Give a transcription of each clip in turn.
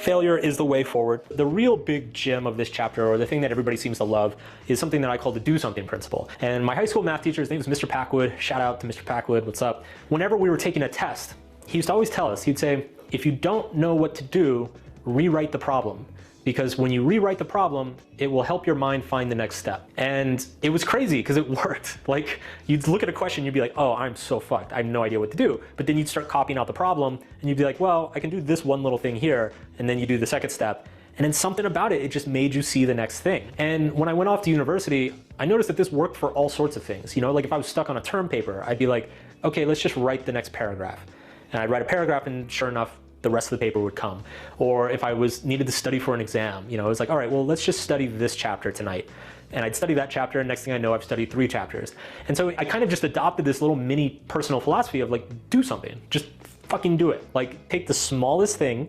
failure is the way forward. The real big gem of this chapter, or the thing that everybody seems to love, is something that I call the do something principle. And my high school math teacher, his name was Mr. Packwood. Shout out to Mr. Packwood, what's up? Whenever we were taking a test, he used to always tell us, he'd say, if you don't know what to do, rewrite the problem. Because when you rewrite the problem, it will help your mind find the next step. And it was crazy because it worked. Like, you'd look at a question, you'd be like, oh, I'm so fucked. I have no idea what to do. But then you'd start copying out the problem and you'd be like, well, I can do this one little thing here. And then you do the second step. And then something about it, it just made you see the next thing. And when I went off to university, I noticed that this worked for all sorts of things. You know, like if I was stuck on a term paper, I'd be like, okay, let's just write the next paragraph. And I'd write a paragraph and sure enough, the rest of the paper would come. Or if I needed to study for an exam, you know, it was like, all right, well, let's just study this chapter tonight. And I'd study that chapter, and next thing I know, I've studied 3 chapters. And so I kind of just adopted this little mini personal philosophy of like, do something, just fucking do it. Like, take the smallest thing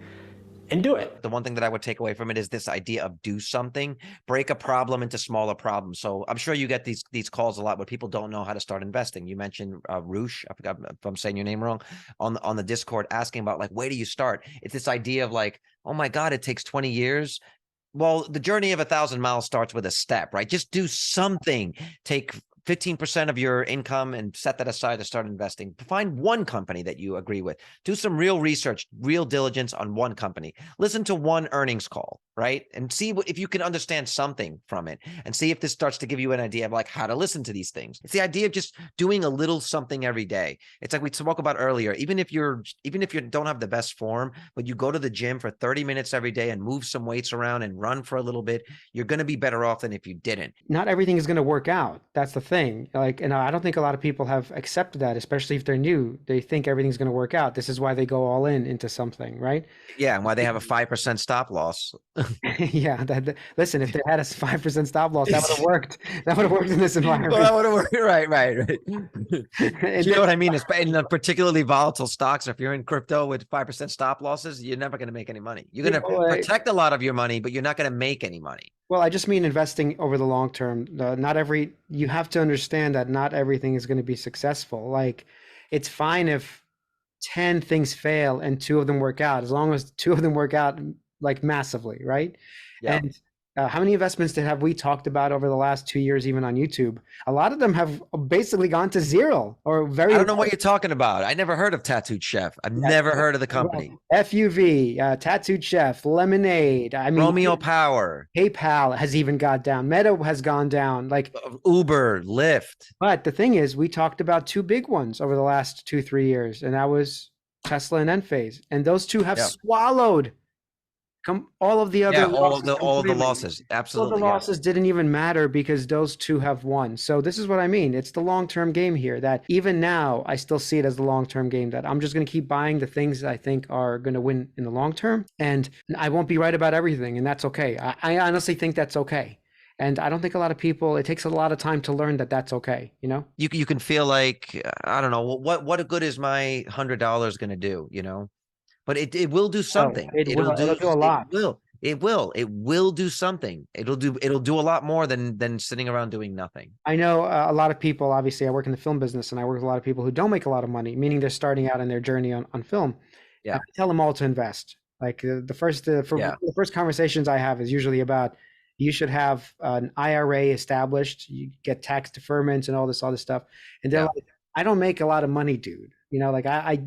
and do it. The one thing that I would take away from it is this idea of do something, break a problem into smaller problems. So I'm sure you get these calls a lot where people don't know how to start investing. You mentioned Roosh, I forgot if I'm saying your name wrong, on the Discord, asking about like, where do you start? It's this idea of like, oh my God, it takes 20 years. Well, the journey of 1,000 miles starts with a step, right? Just do something. Take 15% of your income and set that aside to start investing. Find one company that you agree with. Do some real research, real diligence on one company. Listen to one earnings call, right? And see if you can understand something from it, and see if this starts to give you an idea of like how to listen to these things. It's the idea of just doing a little something every day. It's like we spoke about earlier. Even if you don't have the best form, but you go to the gym for 30 minutes every day and move some weights around and run for a little bit, you're going to be better off than if you didn't. Not everything is going to work out. That's the thing. Like, and I don't think a lot of people have accepted that, especially if they're new. They think everything's going to work out. This is why they go all in into something, right? Yeah, and why they have a 5% stop loss. Yeah. Listen, if they had a 5% stop loss, that would have worked. That would have worked in this environment. Well, that would have worked. Right. You know what I mean? In the particularly volatile stocks, if you're in crypto with 5% stop losses, you're never going to make any money. You're going to protect a lot of your money, but you're not going to make any money. Well, I just mean investing over the long term. You have to understand that not everything is going to be successful. Like, it's fine if 10 things fail and 2 of them work out, as long as 2 of them work out like massively, right? Yeah. And how many investments have we talked about over the last 2 years, even on YouTube? A lot of them have basically gone to zero or very. I don't know what you're talking about. I never heard of Tattooed Chef. I've never heard of the company. FUV, Tattooed Chef, Lemonade. I mean, Romeo Power. PayPal has even gone down. Meta has gone down. Like Uber, Lyft. But the thing is, we talked about 2 big ones over the last 2-3 years, and that was Tesla and Enphase. And those 2 have swallowed all of the other losses. all of the losses. Absolutely. All the losses didn't even matter because those 2 have won. So this is what I mean. It's the long-term game here, that even now I still see it as the long-term game, that I'm just going to keep buying the things that I think are going to win in the long term. And I won't be right about everything, and that's okay. I honestly think that's okay. And I don't think a lot of people, it takes a lot of time to learn that that's okay. You know, you can feel like, I don't know, what good is my $100 going to do, you know? But it will do something. It'll do a lot. It will do something. It'll do a lot more than sitting around doing nothing. I know a lot of people, obviously I work in the film business, and I work with a lot of people who don't make a lot of money, meaning they're starting out in their journey on film. Yeah. I tell them all to invest. Like the first conversations I have is usually about, you should have an IRA established, you get tax deferments and all this stuff. And they're like, I don't make a lot of money, dude. You know, like I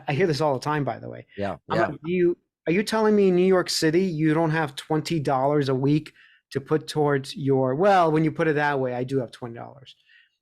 hear this all the time, by the way. Yeah. Like, are you telling me in New York City you don't have $20 a week to put towards your, well, when you put it that way, I do have $20.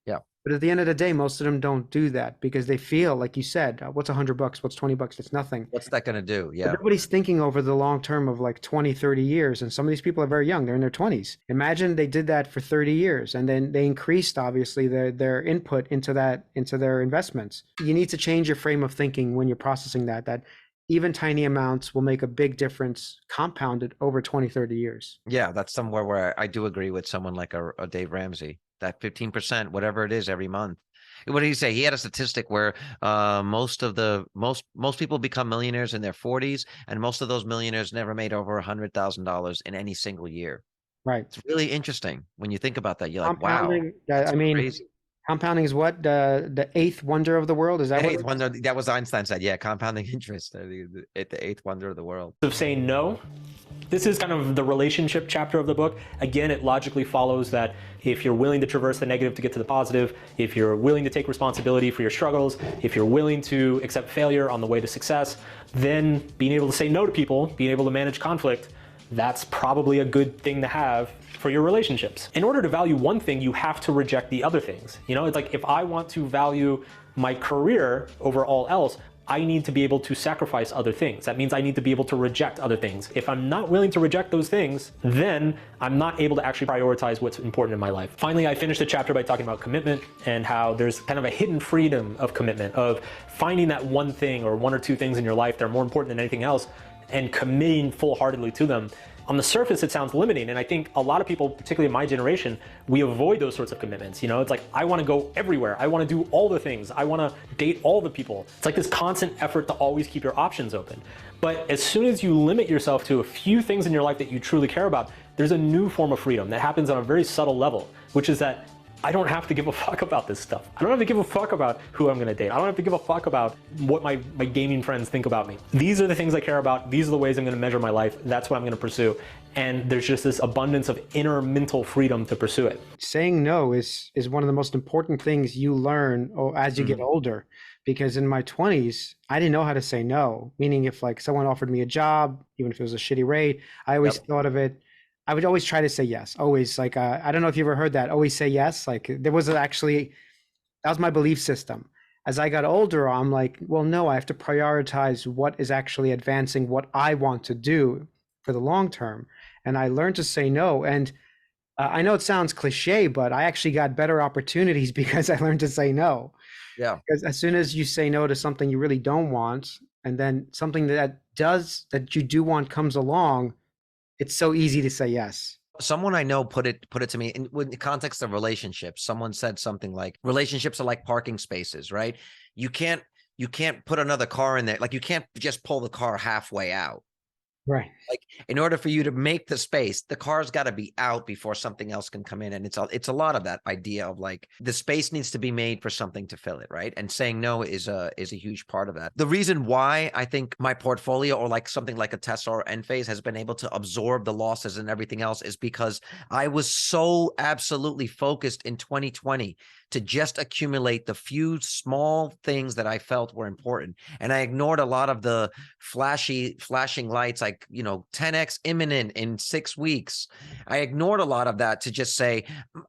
Yeah. But at the end of the day, most of them don't do that because they feel, like you said, what's $100? What's $20? It's nothing. What's that going to do? Yeah. But everybody's thinking over the long term of like 20, 30 years. And some of these people are very young. They're in their 20s. Imagine they did that for 30 years. And then they increased, obviously, their input into their investments. You need to change your frame of thinking when you're processing that even tiny amounts will make a big difference compounded over 20, 30 years. Yeah, that's somewhere where I do agree with someone like a Dave Ramsey. That 15%, whatever it is, every month. What did he say? He had a statistic where most people become millionaires in their 40s, and most of those millionaires never made over $100,000 in any single year. Right. It's really interesting when you think about that. You're like, wow. I mean, crazy. Compounding is what? The eighth wonder of the world? Is that what? Eighth wonder, that was Einstein said. Yeah, compounding interest, the eighth wonder of the world. Of saying no. This is kind of the relationship chapter of the book. Again, it logically follows that if you're willing to traverse the negative to get to the positive, if you're willing to take responsibility for your struggles, if you're willing to accept failure on the way to success, then being able to say no to people, being able to manage conflict, that's probably a good thing to have for your relationships. In order to value one thing, you have to reject the other things. You know, it's like if I want to value my career over all else, I need to be able to sacrifice other things. That means I need to be able to reject other things. If I'm not willing to reject those things, then I'm not able to actually prioritize what's important in my life. Finally, I finished the chapter by talking about commitment and how there's kind of a hidden freedom of commitment, of finding that one thing or one or two things in your life that are more important than anything else and committing full-heartedly to them. On the surface, it sounds limiting, and I think a lot of people, particularly in my generation, we avoid those sorts of commitments. You know, it's like, I want to go everywhere. I want to do all the things. I want to date all the people. It's like this constant effort to always keep your options open. But as soon as you limit yourself to a few things in your life that you truly care about, there's a new form of freedom that happens on a very subtle level, which is that I don't have to give a fuck about this stuff. I don't have to give a fuck about who I'm gonna date. I don't have to give a fuck about what my gaming friends think about me. These are the things I care about. These are the ways I'm gonna measure my life. That's what I'm gonna pursue. And there's just this abundance of inner mental freedom to pursue it. Saying no is one of the most important things you learn as you get older. Because in my 20s, I didn't know how to say no. Meaning if like someone offered me a job, even if it was a shitty rate, I always thought of it. I would always try to say yes, always. Like, I don't know if you ever heard that, always say yes. Like there was actually, that was my belief system. As I got older, I'm like, well, no, I have to prioritize what is actually advancing what I want to do for the long term. And I learned to say no. And I know it sounds cliche, but I actually got better opportunities because I learned to say no. Yeah. Because as soon as you say no to something you really don't want, and then something that you do want comes along, it's so easy to say yes. Someone I know put it to me in the context of relationships. Someone said something like, relationships are like parking spaces, right? You can't put another car in there. Like you can't just pull the car halfway out. Right. Like in order for you to make the space, the car's got to be out before something else can come in. And it's a lot of that idea of like the space needs to be made for something to fill it, right? And saying no is a huge part of that. The reason why I think my portfolio or like something like a Tesla or Enphase has been able to absorb the losses and everything else is because I was so absolutely focused in 2020 to just accumulate the few small things that I felt were important. And I ignored a lot of the flashing lights, like, 10x imminent in 6 weeks. I ignored a lot of that to just say,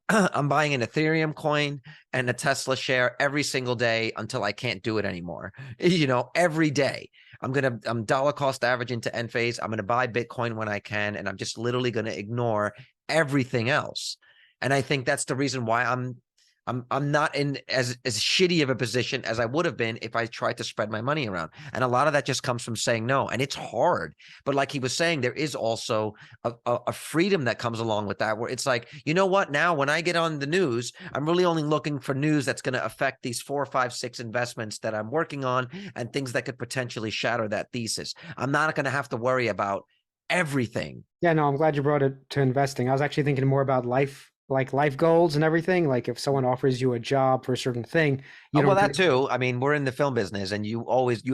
I'm buying an Ethereum coin and a Tesla share every single day until I can't do it anymore. Every day. I'm dollar cost average into Enphase. I'm going to buy Bitcoin when I can. And I'm just literally going to ignore everything else. And I think that's the reason why I'm not in as shitty of a position as I would have been if I tried to spread my money around. And a lot of that just comes from saying no. And it's hard. But like he was saying, there is also a freedom that comes along with that, where it's like, you know what, now when I get on the news, I'm really only looking for news that's going to affect these 4, 5, 6 investments that I'm working on and things that could potentially shatter that thesis. I'm not going to have to worry about everything. Yeah, no, I'm glad you brought it to investing. I was actually thinking more about life goals and everything. Like if someone offers you a job for a certain thing, that too. I mean, we're in the film business, and you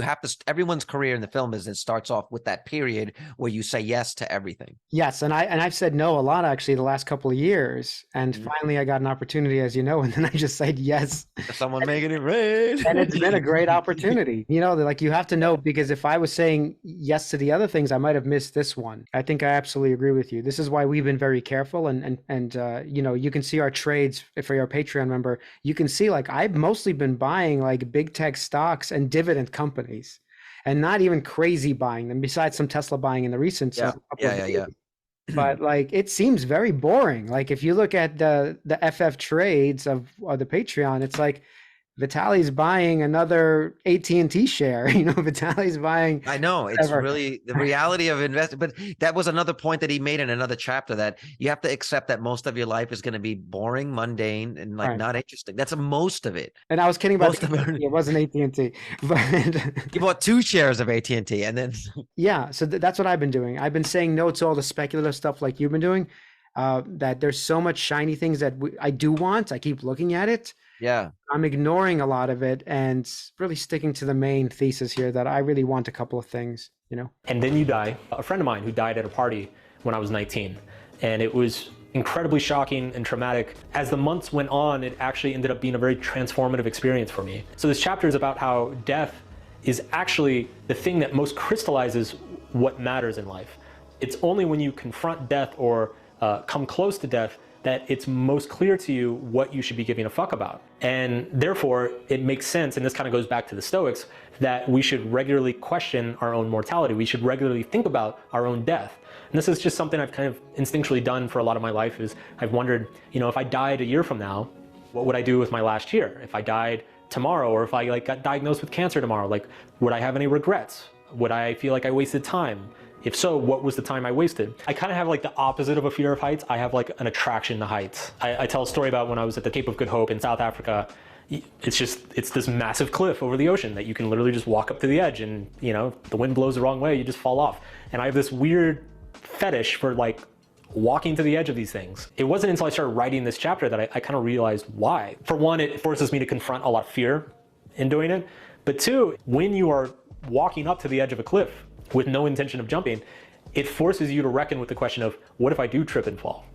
have to. Everyone's career in the film business starts off with that period where you say yes to everything. Yes, and I've said no a lot actually the last couple of years, and finally I got an opportunity, as you know, and then I just said yes. Someone making it rain, and it's been a great opportunity. Like you have to know, because if I was saying yes to the other things, I might have missed this one. I think I absolutely agree with you. This is why we've been very careful, and you can see our trades for your Patreon member. You can see like I've mostly been buying like big tech stocks and dividend companies, and not even crazy buying them, besides some Tesla buying in the recent. Yeah. But like it seems very boring. Like if you look at the FF trades of the Patreon, it's like Vitali's buying another AT&T share. Vitali's buying. I know it's really the reality of investing. But that was another point that he made in another chapter, that you have to accept that most of your life is going to be boring, mundane, and not interesting. That's most of it. And I was kidding about it wasn't AT&T, but you bought 2 shares of AT&T, and then yeah. So that's what I've been doing. I've been saying no to all the speculative stuff like you've been doing. that there's so much shiny things that I do want. I keep looking at it. Yeah. I'm ignoring a lot of it and really sticking to the main thesis here that I really want a couple of things, you know? And then you die. A friend of mine who died at a party when I was 19, and it was incredibly shocking and traumatic. As the months went on, it actually ended up being a very transformative experience for me. So this chapter is about how death is actually the thing that most crystallizes what matters in life. It's only when you confront death or come close to death that it's most clear to you what you should be giving a fuck about. And therefore, it makes sense, and this kind of goes back to the Stoics, that we should regularly question our own mortality. We should regularly think about our own death. And this is just something I've kind of instinctually done for a lot of my life, is I've wondered, you know, if I died a year from now, what would I do with my last year? If I died tomorrow, or if I got diagnosed with cancer tomorrow, would I have any regrets? Would I feel like I wasted time? If so, what was the time I wasted? I kind of have the opposite of a fear of heights. I have an attraction to heights. I tell a story about when I was at the Cape of Good Hope in South Africa. It's this massive cliff over the ocean that you can literally just walk up to the edge, and the wind blows the wrong way, you just fall off. And I have this weird fetish for walking to the edge of these things. It wasn't until I started writing this chapter that I kind of realized why. For one, it forces me to confront a lot of fear in doing it. But two, when you are walking up to the edge of a cliff with no intention of jumping, it forces you to reckon with the question of, what if I do trip and fall?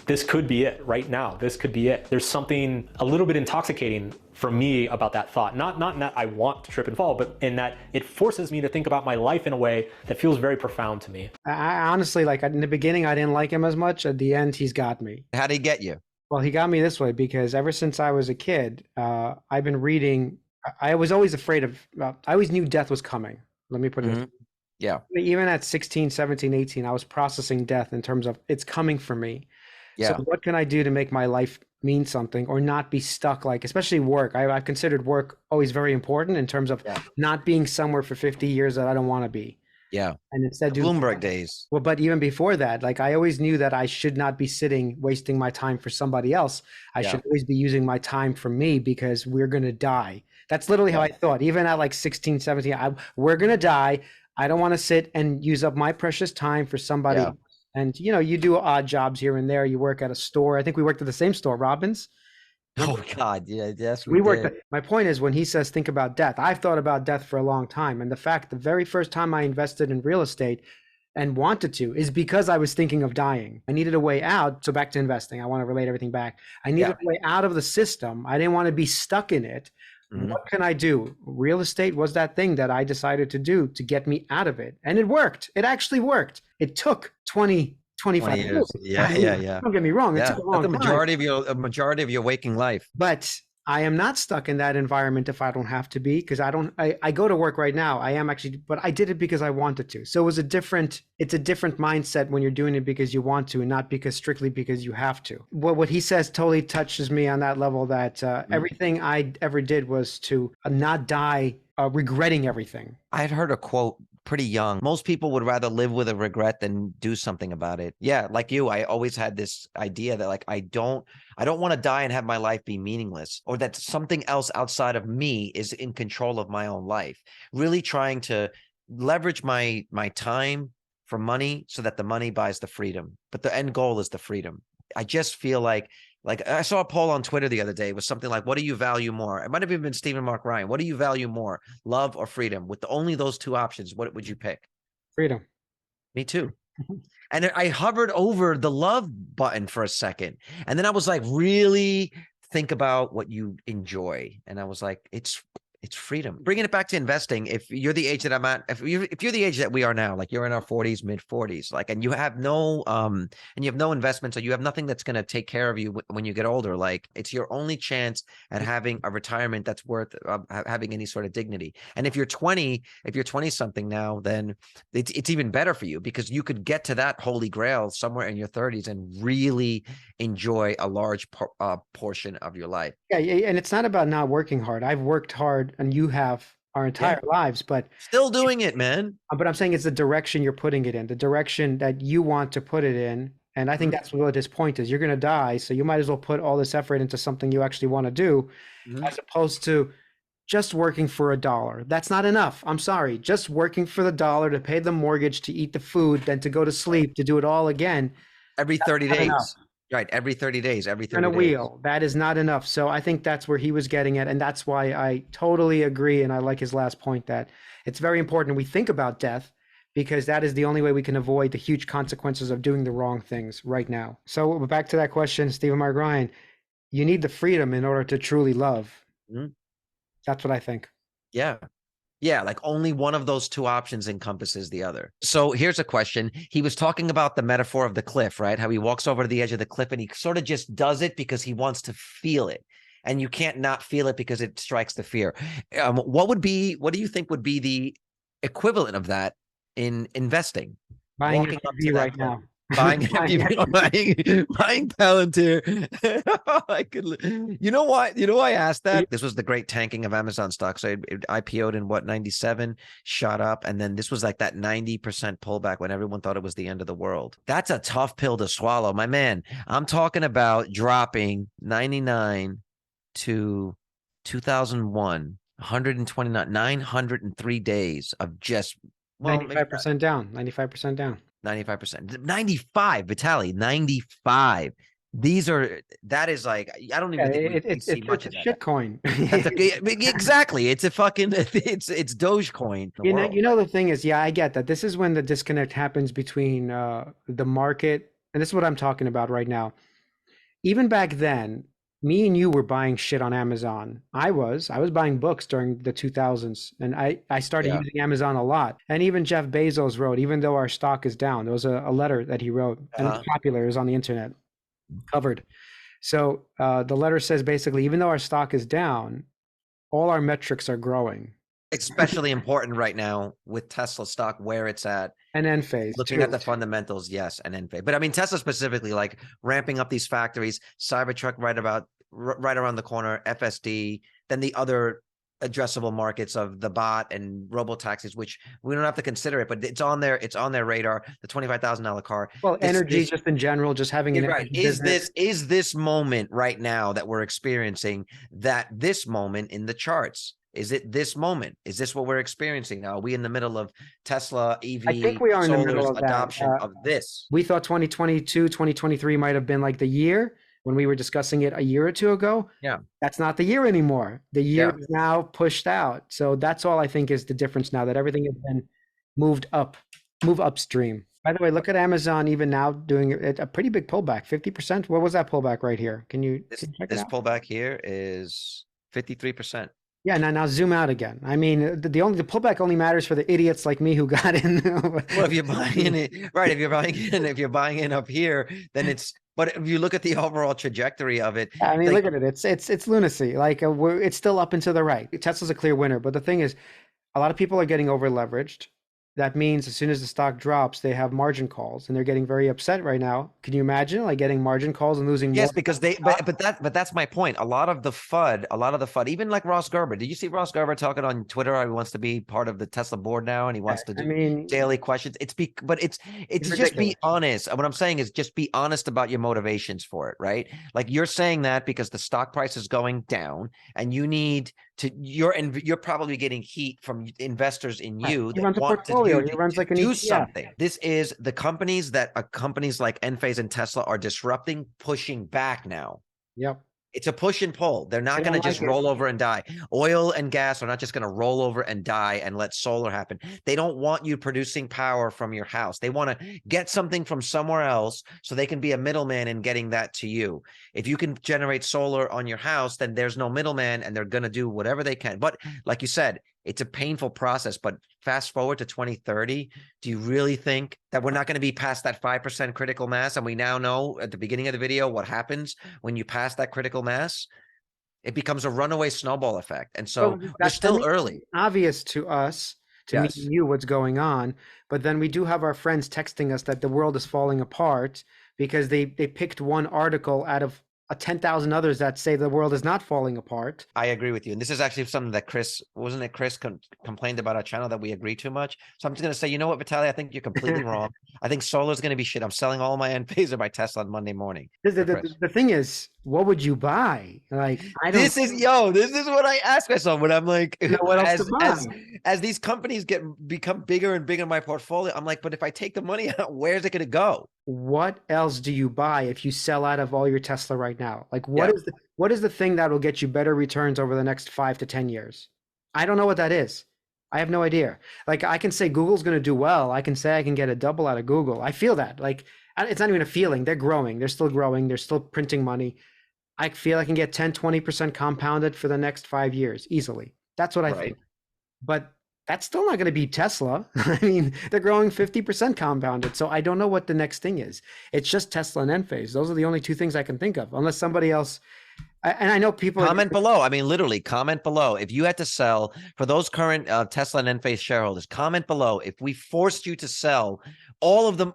This could be it right now. This could be it. There's something a little bit intoxicating for me about that thought. Not in that I want to trip and fall, but in that it forces me to think about my life in a way that feels very profound to me. I honestly, in the beginning, I didn't like him as much. At the end, he's got me. How'd he get you? Well, he got me this way because ever since I was a kid, I've been reading. I was always afraid of, I always knew death was coming. Let me put it this way. Yeah. Even at 16, 17, 18, I was processing death in terms of it's coming for me. Yeah. So what can I do to make my life mean something or not be stuck, especially work? I've considered work always very important in terms of not being somewhere for 50 years that I don't want to be. Yeah. And instead Bloomberg days. Well, but even before that, I always knew that I should not be sitting, wasting my time for somebody else. I should always be using my time for me because we're going to die. That's literally how I thought. Even at 16, 17, we're going to die. I don't want to sit and use up my precious time for somebody. Yeah. And, you do odd jobs here and there. You work at a store. I think we worked at the same store, Robbins. Oh, God. Yeah. Yes, we worked. My point is, when he says, think about death, I've thought about death for a long time. And the very first time I invested in real estate and wanted to is because I was thinking of dying. I needed a way out. So back to investing. I want to relate everything back. I needed a way out of the system. I didn't want to be stuck in it. What can I do? Real estate was that thing that I decided to do to get me out of it. And it worked. It actually worked. It took 25 years. Yeah. Don't get me wrong. It took a long time. A majority of your waking life. But I am not stuck in that environment if I don't have to be, because I go to work right now. I am actually, but I did it because I wanted to. So it's a different mindset when you're doing it because you want to and not strictly because you have to. What he says totally touches me on that level, that everything I ever did was to not die regretting everything. I had heard a quote pretty young. Most people would rather live with a regret than do something about it. Yeah, like you, I always had this idea that I don't want to die and have my life be meaningless, or that something else outside of me is in control of my own life. Really trying to leverage my time for money so that the money buys the freedom. But the end goal is the freedom. I just feel like I saw a poll on Twitter the other day. It was something like, what do you value more? It might have even been Stephen Mark Ryan. What do you value more, love or freedom? With only those two options, what would you pick? Freedom. Me too. And I hovered over the love button for a second. And then I was really think about what you enjoy. And I was like, it's freedom. Bringing it back to investing. If you're the age that I'm at, if you're the age that we are now, you're in our 40s, mid 40s, and you have no investments, or you have nothing that's going to take care of you when you get older. It's your only chance at having a retirement that's worth having any sort of dignity. And if you're 20 something now, then it's even better for you, because you could get to that holy grail somewhere in your 30s and really enjoy a large portion of your life. Yeah. And it's not about not working hard. I've worked hard, and you have our entire lives, but still doing it, man. But I'm saying it's the direction you're putting it in, the direction that you want to put it in. And I think that's what his point is. You're going to die, so you might as well put all this effort into something you actually want to do, as opposed to just working for $1. That's not enough. I'm sorry. Just working for the dollar to pay the mortgage, to eat the food, then to go to sleep, to do it all again. Every 30 Not enough. days. Right. Every 30 days. Every On 30 a days. wheel. That is not enough. So I think that's where he was getting at. And that's why I totally agree. And I like his last point that it's very important we think about death because that is the only way we can avoid the huge consequences of doing the wrong things right now. So back to that question, Stephen Mark Ryan, you need the freedom in order to truly love. Mhm. That's what I think. Yeah. Yeah, like only one of those two options encompasses the other. So here's a question. He was talking about the metaphor of the cliff, right? How he walks over to the edge of the cliff and he sort of just does it because he wants to feel it. And you can't not feel it because it strikes the fear. What do you think would be the equivalent of that in investing? Buying Walking up to SUV that right cliff. now. Buying buying Palantir. I could, you know why? You know why I asked that? This was the great tanking of Amazon stock. So it IPO'd in what, 97, shot up, and then this was like that 90% pullback when everyone thought it was the end of the world. That's a tough pill to swallow, my man. I'm talking about dropping 99 to 2001, 129, 903 days of just, well, maybe 95% down. 95% down. 95%. 95, Vitaly, 95. That is like, I don't even think we see much of It's a that. shit coin. That's exactly. It's a fucking, it's Dogecoin. You know, the thing is, yeah, I get that. This is when the disconnect happens between the market, and this is what I'm talking about right now. Even back then, me and you were buying shit on Amazon. I was buying books during the 2000s, and I started Yeah. using Amazon a lot. And even Jeff Bezos wrote, even though our stock is down, there was a letter that he wrote, and it's popular, it was on the internet, covered. So the letter says basically, even though our stock is down, all our metrics are growing. Especially important right now with Tesla stock where it's at. And end phase Looking too. at the fundamentals, yes, and end phase. But I mean, Tesla specifically, like ramping up these factories, Cybertruck right around the corner, FSD, then the other addressable markets of the bot and robo taxis, which we don't have to consider it, but it's on their radar. The $25,000 car. Well, energy just in general, just having an You're right. energy business. Is this moment right now that we're experiencing this moment in the charts? Is it this moment? Is this what we're experiencing now? Are we in the middle of Tesla EV I think we are in the middle solar's of that. adoption of this? We thought 2022, 2023 might have been like the year when we were discussing it a year or two ago. Yeah. That's not the year anymore. The year Yeah. is now pushed out. So that's all I think is the difference now, that everything has been move upstream. By the way, look at Amazon even now doing a pretty big pullback, 50%. What was that pullback right here? Can you check it This out? pullback here is 53%. Yeah, now zoom out again. I mean, the pullback only matters for the idiots like me who got in. Well, if you're buying it, right, if you're buying in up here, then it's, but if you look at the overall trajectory of it, I mean, like, look at it. It's lunacy. Like it's still up and to the right. Tesla's a clear winner, but the thing is, a lot of people are getting over leveraged. That means as soon as the stock drops, they have margin calls, and they're getting very upset right now. Can you imagine like getting margin calls and losing more? yes, because but that's my point. A lot of the FUD, even like Ross Gerber. Did you see Ross Gerber talking on Twitter? How he wants to be part of the Tesla board now, and he wants to do daily questions. It's just be honest. What I'm saying is just be honest about your motivations for it, right? Like you're saying that because the stock price is going down, and you need to. You're probably getting heat from investors in you that want to do something. This is the companies that companies like Enphase and Tesla are disrupting, pushing back now. Yep. It's a push and pull. They're not going to just roll over and die. Oil and gas are not just going to roll over and die and let solar happen. They don't want you producing power from your house. They want to get something from somewhere else so they can be a middleman in getting that to you. If you can generate solar on your house, then there's no middleman and they're going to do whatever they can. But like you said, it's a painful process, but fast forward to 2030, do you really think that we're not going to be past that 5% critical mass? And we now know at the beginning of the video what happens when you pass that critical mass. It becomes a runaway snowball effect. And so we're still early. Obvious to us, to me and you, what's going on. But then we do have our friends texting us that the world is falling apart because they picked one article out of 10,000 others that say the world is not falling apart. I agree with you. And this is actually something that Chris complained about our channel, that we agree too much. So I'm just going to say, you know what, Vitaly, I think you're completely wrong. I think solar is going to be shit. I'm selling all my Enphase or my Tesla on Monday morning. The thing is, what would you buy? Like, this is what I ask myself when I'm like, what else to buy? As these companies become bigger and bigger in my portfolio, I'm like, but if I take the money out, where's it going to go? what else do you buy if you sell out of all your Tesla right now? Like Yeah. what is the thing that will get you better returns over the next 5 to 10 years? I don't know what that is. I have no idea. Like I can say Google's going to do well. I can say I can get a double out of Google. I feel that. Like it's not even a feeling. They're growing. They're still growing. They're still printing money. I feel I can get 10, 20% compounded for the next 5 years easily. That's what I Right. think. But that's still not going to beat Tesla. I mean, they're growing 50% compounded. So I don't know what the next thing is. It's just Tesla and Enphase. Those are the only two things I can think of, unless somebody else. And I know people Comment below. I mean, literally comment below. If you had to sell for those current Tesla and Enphase shareholders, comment below. If we forced you to sell all of them,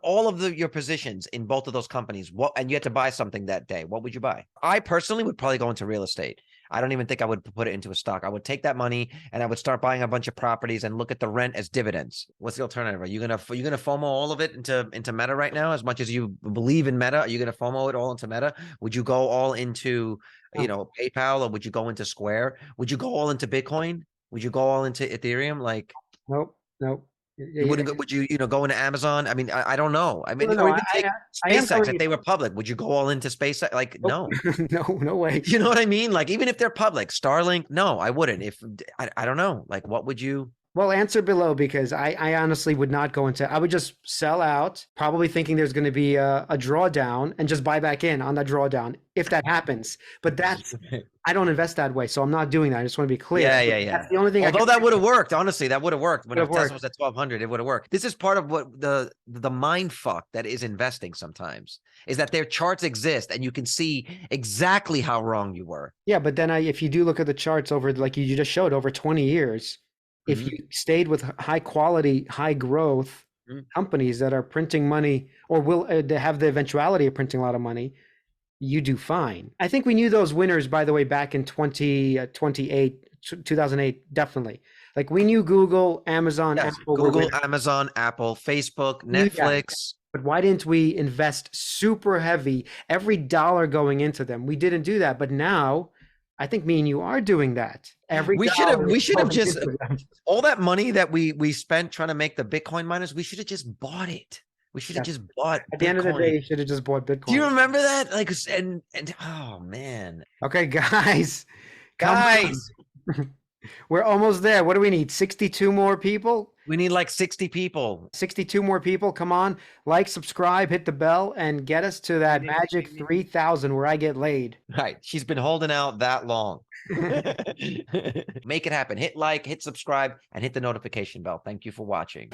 your positions in both of those companies, and you had to buy something that day, what would you buy? I personally would probably go into real estate. I don't even think I would put it into a stock. I would take that money and I would start buying a bunch of properties and look at the rent as dividends. What's the alternative? Are you gonna FOMO all of it into Meta right now? As much as you believe in Meta, are you gonna FOMO it all into Meta? Would you go all into PayPal, or would you go into Square? Would you go all into Bitcoin? Would you go all into Ethereum? Like, Nope, nope. you wouldn't go, would you, go into Amazon? I mean, I don't know. I mean, No, or I, even take I am SpaceX going. if they were public. Would you go all into SpaceX? Like, no. No, no way. You know what I mean? Like, even if they're public, Starlink, no, I wouldn't. If I don't know. Like, what would you? Well, answer below because I honestly would not go into. I would just sell out, probably thinking there's going to be a drawdown, and just buy back in on that drawdown if that happens. But that's I don't invest that way, so I'm not doing that. I just want to be clear. Yeah. That's the only thing. Although that would have worked, honestly, that would have worked. When Would've Tesla worked. was at 1,200, it would have worked. This is part of what the mind fuck that is investing sometimes, is that their charts exist and you can see exactly how wrong you were. Yeah, but then if you do look at the charts over, like you just showed, over 20 years, if Mhm. you stayed with high quality, high growth Mhm. companies that are printing money or will have the eventuality of printing a lot of money, you do fine. I think we knew those winners, by the way, back in 2008, definitely. Like we knew Google, Amazon, Yes, Apple were Google, winners. Amazon, Apple, Facebook, Knew that. Netflix. But why didn't we invest super heavy, every dollar going into them? We didn't do that. But now I think me and you are doing that. Every We should have dollar is going just into them. all that money that we spent trying to make the Bitcoin miners, we should have just bought it. We should have Yeah. just bought At the end of the Bitcoin. day, you should have just bought Bitcoin. Do you remember that? Like, and oh man, Okay, guys. Come guys, on. We're almost there. What do we need? 62 more people? we need like 60 people. 62 more people. Come on. Like, subscribe, hit the bell, and get us to that magic 3,000 where I get laid. Right, she's been holding out that long. Make it happen. Hit like, hit subscribe, and hit the notification bell. Thank you for watching.